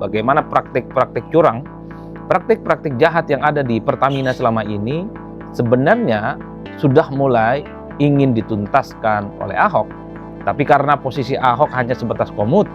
bagaimana praktik-praktik curang, praktik-praktik jahat yang ada di Pertamina selama ini sebenarnya sudah mulai ingin dituntaskan oleh Ahok. Tapi karena posisi Ahok hanya sebatas komut,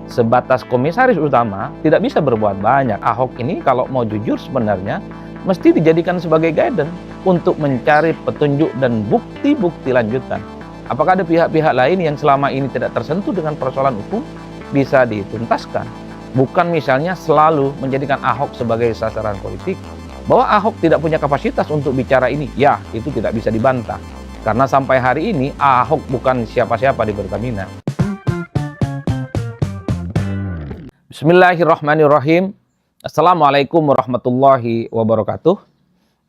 sebatas komisaris utama, tidak bisa berbuat banyak. Ahok ini kalau mau jujur sebenarnya mesti dijadikan sebagai guidance untuk mencari petunjuk dan bukti-bukti lanjutan. Apakah ada pihak-pihak lain yang selama ini tidak tersentuh dengan persoalan hukum bisa dituntaskan? Bukan misalnya selalu menjadikan Ahok sebagai sasaran politik. Bahwa Ahok tidak punya kapasitas untuk bicara ini, ya itu tidak bisa dibantah. Karena sampai hari ini Ahok bukan siapa-siapa di Pertamina. Bismillahirrahmanirrahim. Assalamualaikum warahmatullahi wabarakatuh.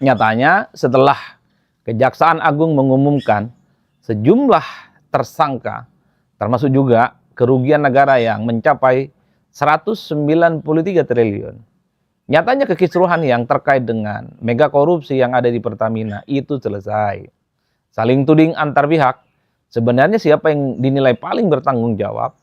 Nyatanya setelah Kejaksaan Agung mengumumkan sejumlah tersangka, termasuk juga kerugian negara yang mencapai 193 triliun. Nyatanya kekisruhan yang terkait dengan mega korupsi yang ada di Pertamina itu selesai. Saling tuding antar pihak, sebenarnya siapa yang dinilai paling bertanggung jawab?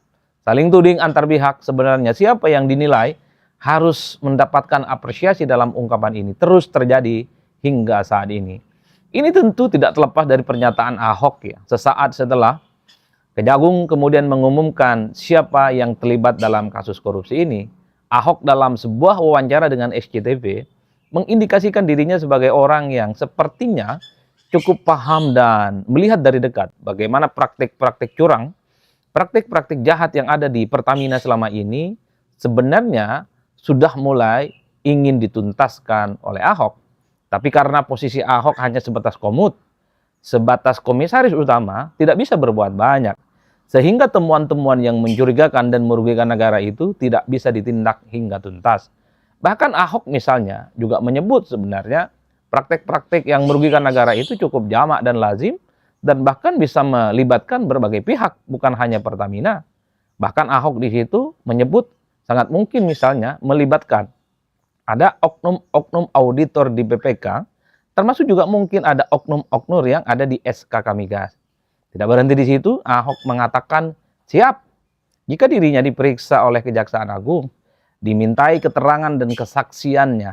Saling tuding antar pihak, sebenarnya siapa yang dinilai harus mendapatkan apresiasi dalam ungkapan ini terus terjadi hingga saat ini. Ini tentu tidak terlepas dari pernyataan Ahok ya. Sesaat setelah Kejagung kemudian mengumumkan siapa yang terlibat dalam kasus korupsi ini, Ahok dalam sebuah wawancara dengan SCTV mengindikasikan dirinya sebagai orang yang sepertinya cukup paham dan melihat dari dekat bagaimana praktik-praktik curang, praktik-praktik jahat yang ada di Pertamina selama ini sebenarnya sudah mulai ingin dituntaskan oleh Ahok. Tapi karena posisi Ahok hanya sebatas komut, sebatas komisaris utama, tidak bisa berbuat banyak. Sehingga temuan-temuan yang mencurigakan dan merugikan negara itu tidak bisa ditindak hingga tuntas. Bahkan Ahok misalnya juga menyebut sebenarnya praktek-praktek yang merugikan negara itu cukup jamak dan lazim dan bahkan bisa melibatkan berbagai pihak, bukan hanya Pertamina. Bahkan Ahok di situ menyebut sangat mungkin misalnya melibatkan ada oknum-oknum auditor di BPK, termasuk juga mungkin ada oknum-oknum yang ada di SKK Migas. Tidak berhenti di situ, Ahok mengatakan siap jika dirinya diperiksa oleh Kejaksaan Agung, dimintai keterangan dan kesaksiannya,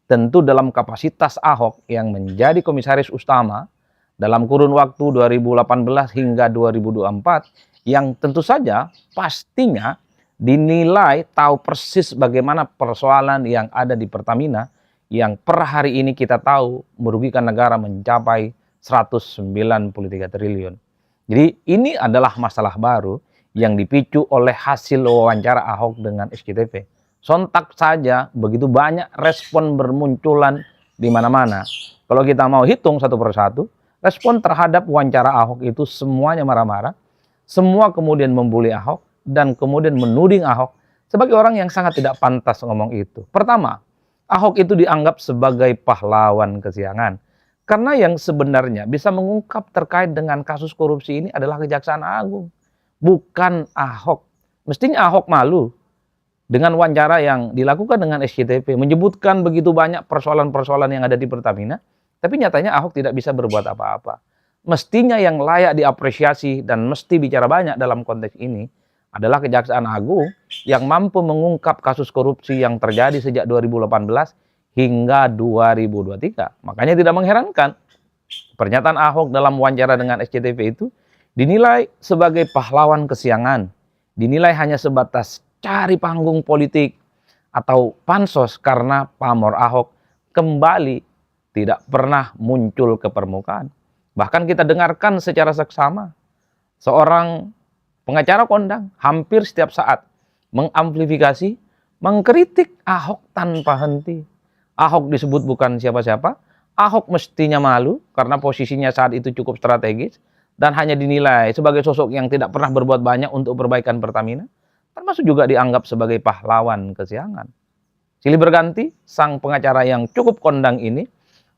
tentu dalam kapasitas Ahok yang menjadi komisaris utama dalam kurun waktu 2018 hingga 2024 yang tentu saja pastinya dinilai tahu persis bagaimana persoalan yang ada di Pertamina yang per hari ini kita tahu merugikan negara mencapai 193 triliun. Jadi ini adalah masalah baru yang dipicu oleh hasil wawancara Ahok dengan SCTV. Sontak saja begitu banyak respon bermunculan di mana-mana. Kalau kita mau hitung satu persatu, respon terhadap wawancara Ahok itu semuanya marah-marah. Semua kemudian membuli Ahok dan kemudian menuding Ahok sebagai orang yang sangat tidak pantas ngomong itu. Pertama, Ahok itu dianggap sebagai pahlawan kesiangan. Karena yang sebenarnya bisa mengungkap terkait dengan kasus korupsi ini adalah Kejaksaan Agung, bukan Ahok. Mestinya Ahok malu dengan wawancara yang dilakukan dengan SCTV, menyebutkan begitu banyak persoalan-persoalan yang ada di Pertamina, tapi nyatanya Ahok tidak bisa berbuat apa-apa. Mestinya yang layak diapresiasi dan mesti bicara banyak dalam konteks ini adalah Kejaksaan Agung yang mampu mengungkap kasus korupsi yang terjadi sejak 2018 hingga 2023. Makanya tidak mengherankan pernyataan Ahok dalam wawancara dengan SCTV itu dinilai sebagai pahlawan kesiangan, dinilai hanya sebatas cari panggung politik atau pansos karena pamor Ahok kembali tidak pernah muncul ke permukaan. Bahkan kita dengarkan secara seksama seorang pengacara kondang hampir setiap saat mengamplifikasi, mengkritik Ahok tanpa henti. Ahok disebut bukan siapa-siapa, Ahok mestinya malu karena posisinya saat itu cukup strategis dan hanya dinilai sebagai sosok yang tidak pernah berbuat banyak untuk perbaikan Pertamina, termasuk juga dianggap sebagai pahlawan kesiangan. Silih berganti, sang pengacara yang cukup kondang ini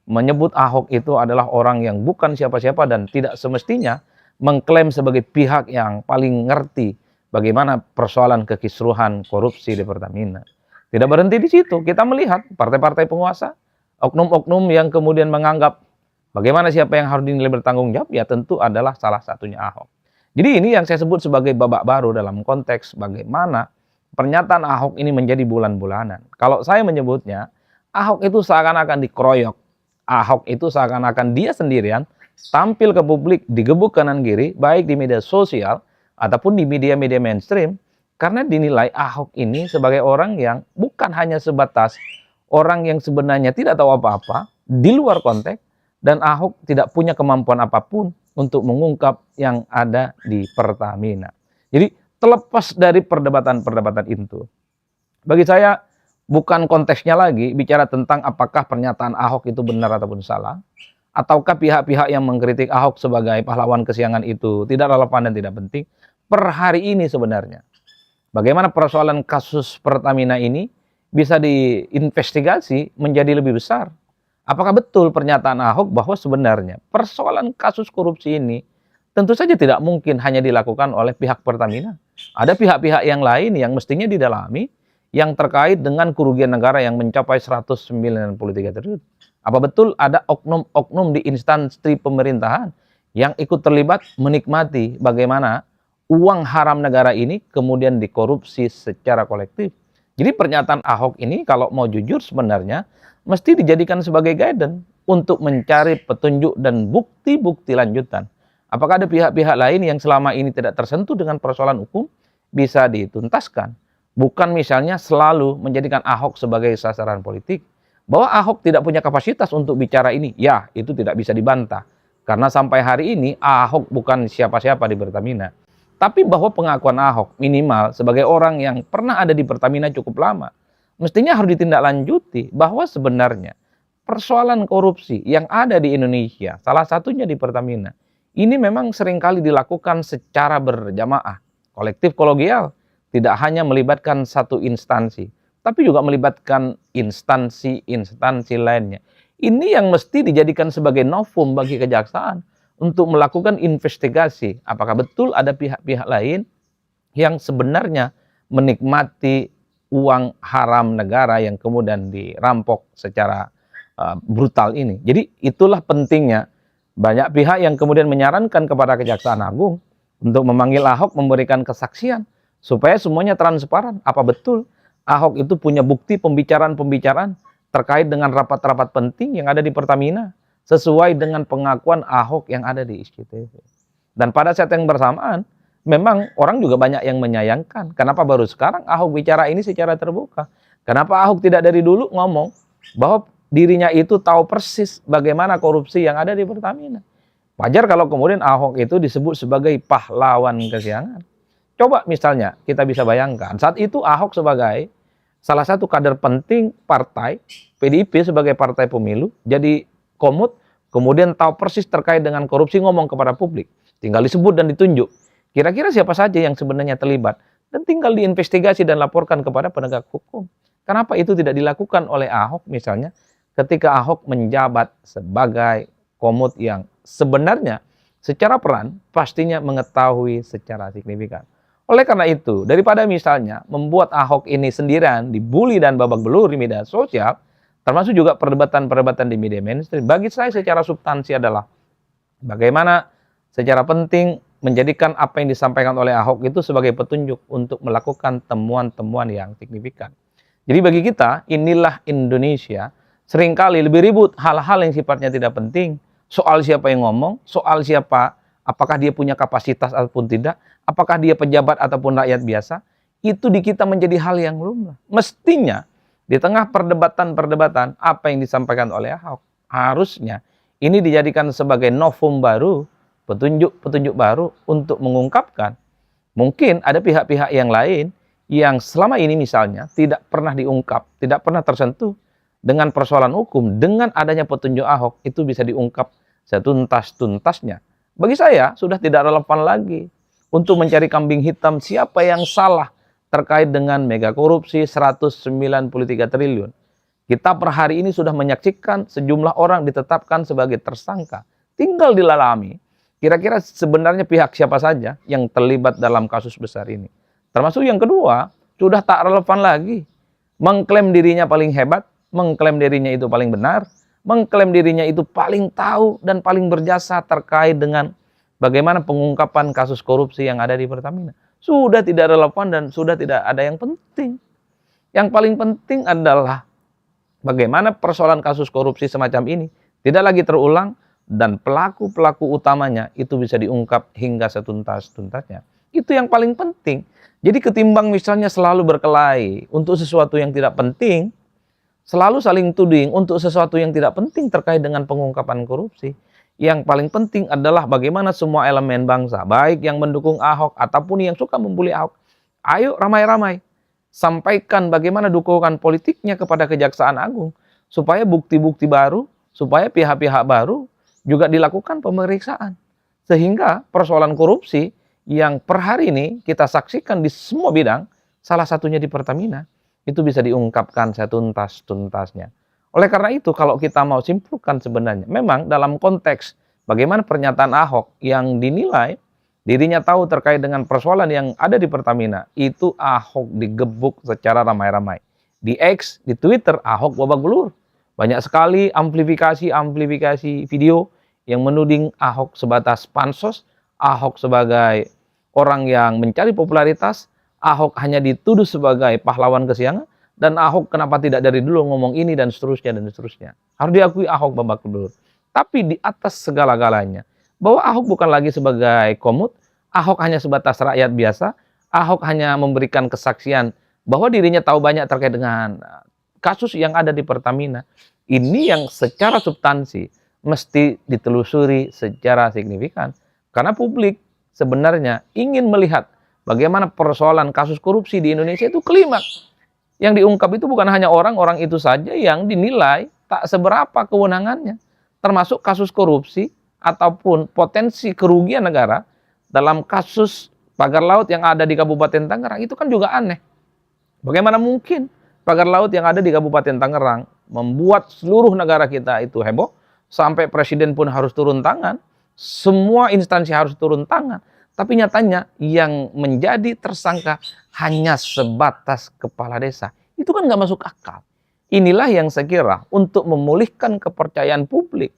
menyebut Ahok itu adalah orang yang bukan siapa-siapa dan tidak semestinya mengklaim sebagai pihak yang paling ngerti bagaimana persoalan kekisruhan korupsi di Pertamina. Tidak berhenti di situ, kita melihat partai-partai penguasa, oknum-oknum yang kemudian menganggap bagaimana siapa yang harus dinilai bertanggung jawab, ya tentu adalah salah satunya Ahok. Jadi ini yang saya sebut sebagai babak baru dalam konteks bagaimana pernyataan Ahok ini menjadi bulan-bulanan. Kalau saya menyebutnya, Ahok itu seakan-akan dikeroyok. Ahok itu seakan-akan dia sendirian tampil ke publik digebuk kanan kiri, baik di media sosial ataupun di media-media mainstream, karena dinilai Ahok ini sebagai orang yang bukan hanya sebatas orang yang sebenarnya tidak tahu apa-apa, di luar konteks, dan Ahok tidak punya kemampuan apapun untuk mengungkap yang ada di Pertamina. Jadi terlepas dari perdebatan-perdebatan itu, bagi saya bukan konteksnya lagi bicara tentang apakah pernyataan Ahok itu benar ataupun salah, ataukah pihak-pihak yang mengkritik Ahok sebagai pahlawan kesiangan itu tidak relevan dan tidak penting. Per hari ini sebenarnya, bagaimana persoalan kasus Pertamina ini bisa diinvestigasi menjadi lebih besar. Apakah betul pernyataan Ahok bahwa sebenarnya persoalan kasus korupsi ini tentu saja tidak mungkin hanya dilakukan oleh pihak Pertamina. Ada pihak-pihak yang lain yang mestinya didalami yang terkait dengan kerugian negara yang mencapai 193 triliun. Apa betul ada oknum-oknum di instansi pemerintahan yang ikut terlibat menikmati bagaimana uang haram negara ini kemudian dikorupsi secara kolektif? Jadi pernyataan Ahok ini kalau mau jujur sebenarnya mesti dijadikan sebagai guidance untuk mencari petunjuk dan bukti-bukti lanjutan. Apakah ada pihak-pihak lain yang selama ini tidak tersentuh dengan persoalan hukum bisa dituntaskan? Bukan misalnya selalu menjadikan Ahok sebagai sasaran politik. Bahwa Ahok tidak punya kapasitas untuk bicara ini, ya itu tidak bisa dibantah. Karena sampai hari ini Ahok bukan siapa-siapa di Pertamina. Tapi bahwa pengakuan Ahok minimal sebagai orang yang pernah ada di Pertamina cukup lama, mestinya harus ditindaklanjuti bahwa sebenarnya persoalan korupsi yang ada di Indonesia, salah satunya di Pertamina, ini memang seringkali dilakukan secara berjamaah, kolektif kolegial, tidak hanya melibatkan satu instansi, tapi juga melibatkan instansi-instansi lainnya. Ini yang mesti dijadikan sebagai novum bagi kejaksaan untuk melakukan investigasi. Apakah betul ada pihak-pihak lain yang sebenarnya menikmati uang haram negara yang kemudian dirampok secara brutal ini. Jadi itulah pentingnya banyak pihak yang kemudian menyarankan kepada Kejaksaan Agung untuk memanggil Ahok memberikan kesaksian supaya semuanya transparan. Apa betul Ahok itu punya bukti pembicaraan-pembicaraan terkait dengan rapat-rapat penting yang ada di Pertamina sesuai dengan pengakuan Ahok yang ada di SCTV. Dan pada saat yang bersamaan memang orang juga banyak yang menyayangkan kenapa baru sekarang Ahok bicara ini secara terbuka. Kenapa Ahok tidak dari dulu ngomong bahwa dirinya itu tahu persis bagaimana korupsi yang ada di Pertamina. Wajar kalau kemudian Ahok itu disebut sebagai pahlawan kesiangan. Coba misalnya kita bisa bayangkan, saat itu Ahok sebagai salah satu kader penting partai, PDIP sebagai partai pemilu, jadi komut, kemudian tahu persis terkait dengan korupsi, ngomong kepada publik. Tinggal disebut dan ditunjuk. Kira-kira siapa saja yang sebenarnya terlibat. Dan tinggal diinvestigasi dan laporkan kepada penegak hukum. Kenapa itu tidak dilakukan oleh Ahok misalnya? Ketika Ahok menjabat sebagai komut yang sebenarnya secara peran pastinya mengetahui secara signifikan. Oleh karena itu, daripada misalnya membuat Ahok ini sendirian dibully dan babak belur di media sosial, termasuk juga perdebatan-perdebatan di media mainstream, bagi saya secara substansi adalah bagaimana secara penting menjadikan apa yang disampaikan oleh Ahok itu sebagai petunjuk untuk melakukan temuan-temuan yang signifikan. Jadi bagi kita, inilah Indonesia. Seringkali lebih ribut hal-hal yang sifatnya tidak penting. Soal siapa yang ngomong, soal siapa, apakah dia punya kapasitas ataupun tidak, apakah dia pejabat ataupun rakyat biasa, itu di kita menjadi hal yang lumrah. Mestinya di tengah perdebatan-perdebatan apa yang disampaikan oleh Ahok, harusnya ini dijadikan sebagai novum baru, petunjuk-petunjuk baru untuk mengungkapkan. Mungkin ada pihak-pihak yang lain yang selama ini misalnya tidak pernah diungkap, tidak pernah tersentuh dengan persoalan hukum, dengan adanya petunjuk Ahok, itu bisa diungkap setuntas-tuntasnya. Bagi saya, sudah tidak relevan lagi untuk mencari kambing hitam siapa yang salah terkait dengan mega korupsi 193 triliun. Kita per hari ini sudah menyaksikan sejumlah orang ditetapkan sebagai tersangka. Tinggal dilalami, kira-kira sebenarnya pihak siapa saja yang terlibat dalam kasus besar ini. Termasuk yang kedua, sudah tak relevan lagi. Mengklaim dirinya paling hebat, mengklaim dirinya itu paling benar, mengklaim dirinya itu paling tahu dan paling berjasa terkait dengan bagaimana pengungkapan kasus korupsi yang ada di Pertamina. sudah tidak relevan dan sudah tidak ada yang penting. Yang paling penting adalah bagaimana persoalan kasus korupsi semacam ini tidak lagi terulang dan pelaku-pelaku utamanya itu bisa diungkap hingga setuntas-tuntasnya. Itu yang paling penting. Jadi ketimbang misalnya selalu berkelahi untuk sesuatu yang tidak penting, selalu saling tuding untuk sesuatu yang tidak penting terkait dengan pengungkapan korupsi. Yang paling penting adalah bagaimana semua elemen bangsa, baik yang mendukung Ahok ataupun yang suka membuli Ahok, ayo ramai-ramai sampaikan bagaimana dukungan politiknya kepada Kejaksaan Agung, supaya bukti-bukti baru, supaya pihak-pihak baru juga dilakukan pemeriksaan. Sehingga persoalan korupsi yang per hari ini kita saksikan di semua bidang, salah satunya di Pertamina, itu bisa diungkapkan setuntas-tuntasnya. Oleh karena itu, kalau kita mau simpulkan sebenarnya, memang dalam konteks bagaimana pernyataan Ahok yang dinilai dirinya tahu terkait dengan persoalan yang ada di Pertamina, itu Ahok digebuk secara ramai-ramai. Di X, di Twitter, Ahok babak belur. Banyak sekali amplifikasi video yang menuding Ahok sebatas pansos, Ahok sebagai orang yang mencari popularitas, Ahok hanya dituduh sebagai pahlawan kesiangan, dan Ahok kenapa tidak dari dulu ngomong ini dan seterusnya dan seterusnya. Harus diakui Ahok babak belur. Tapi di atas segala-galanya, bahwa Ahok bukan lagi sebagai komut, Ahok hanya sebatas rakyat biasa, Ahok hanya memberikan kesaksian bahwa dirinya tahu banyak terkait dengan kasus yang ada di Pertamina. Ini yang secara substansi mesti ditelusuri secara signifikan. Karena publik sebenarnya ingin melihat bagaimana persoalan kasus korupsi di Indonesia itu klimaks. Yang diungkap itu bukan hanya orang-orang itu saja yang dinilai tak seberapa kewenangannya. Termasuk kasus korupsi ataupun potensi kerugian negara dalam kasus pagar laut yang ada di Kabupaten Tangerang. Itu kan juga aneh. Bagaimana mungkin pagar laut yang ada di Kabupaten Tangerang membuat seluruh negara kita itu heboh, sampai presiden pun harus turun tangan, semua instansi harus turun tangan. Tapi nyatanya yang menjadi tersangka hanya sebatas kepala desa. Itu kan nggak masuk akal. Inilah yang saya kira untuk memulihkan kepercayaan publik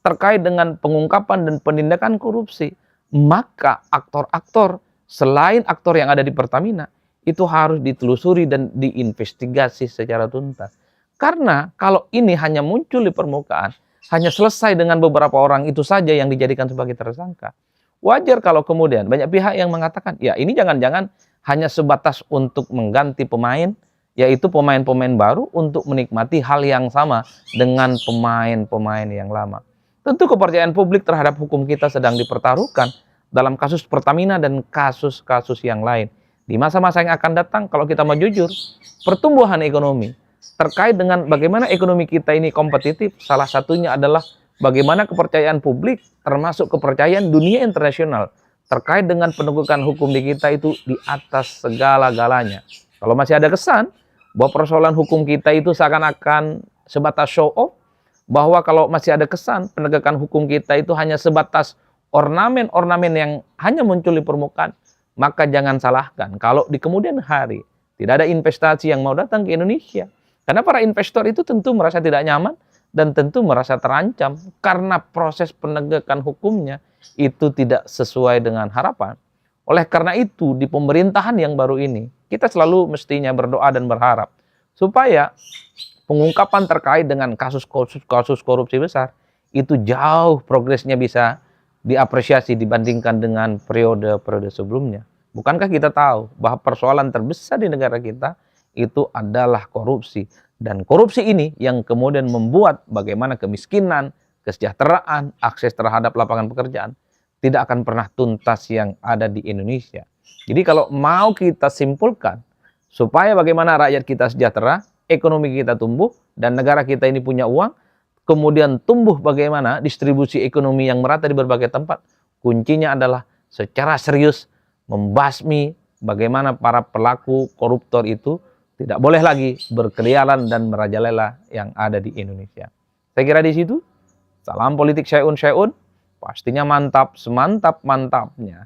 terkait dengan pengungkapan dan penindakan korupsi. Maka aktor-aktor selain aktor yang ada di Pertamina itu harus ditelusuri dan diinvestigasi secara tuntas. Karena kalau ini hanya muncul di permukaan, hanya selesai dengan beberapa orang itu saja yang dijadikan sebagai tersangka. Wajar kalau kemudian banyak pihak yang mengatakan, ya ini jangan-jangan hanya sebatas untuk mengganti pemain, yaitu pemain-pemain baru untuk menikmati hal yang sama dengan pemain-pemain yang lama. Tentu kepercayaan publik terhadap hukum kita sedang dipertaruhkan dalam kasus Pertamina dan kasus-kasus yang lain. Di masa-masa yang akan datang, kalau kita mau jujur, pertumbuhan ekonomi terkait dengan bagaimana ekonomi kita ini kompetitif, salah satunya adalah bagaimana kepercayaan publik, termasuk kepercayaan dunia internasional, terkait dengan penegakan hukum di kita itu di atas segala-galanya. Kalau masih ada kesan bahwa persoalan hukum kita itu seakan-akan sebatas show off, bahwa kalau masih ada kesan penegakan hukum kita itu hanya sebatas ornamen-ornamen yang hanya muncul di permukaan, maka jangan salahkan kalau di kemudian hari tidak ada investasi yang mau datang ke Indonesia. Karena para investor itu tentu merasa tidak nyaman, dan tentu merasa terancam karena proses penegakan hukumnya itu tidak sesuai dengan harapan. Oleh karena itu, di pemerintahan yang baru ini, kita selalu mestinya berdoa dan berharap supaya pengungkapan terkait dengan kasus korupsi besar itu jauh progresnya bisa diapresiasi dibandingkan dengan periode-periode sebelumnya. Bukankah kita tahu bahwa persoalan terbesar di negara kita itu adalah korupsi? Dan korupsi ini yang kemudian membuat bagaimana kemiskinan, kesejahteraan, akses terhadap lapangan pekerjaan tidak akan pernah tuntas yang ada di Indonesia. Jadi kalau mau kita simpulkan supaya bagaimana rakyat kita sejahtera, ekonomi kita tumbuh, dan negara kita ini punya uang, kemudian tumbuh bagaimana distribusi ekonomi yang merata di berbagai tempat, kuncinya adalah secara serius membasmi bagaimana para pelaku koruptor itu tidak boleh lagi berkeliaran dan merajalela yang ada di Indonesia. Saya kira di situ. Salam politik syai'un syai'un. Pastinya mantap, semantap-mantapnya.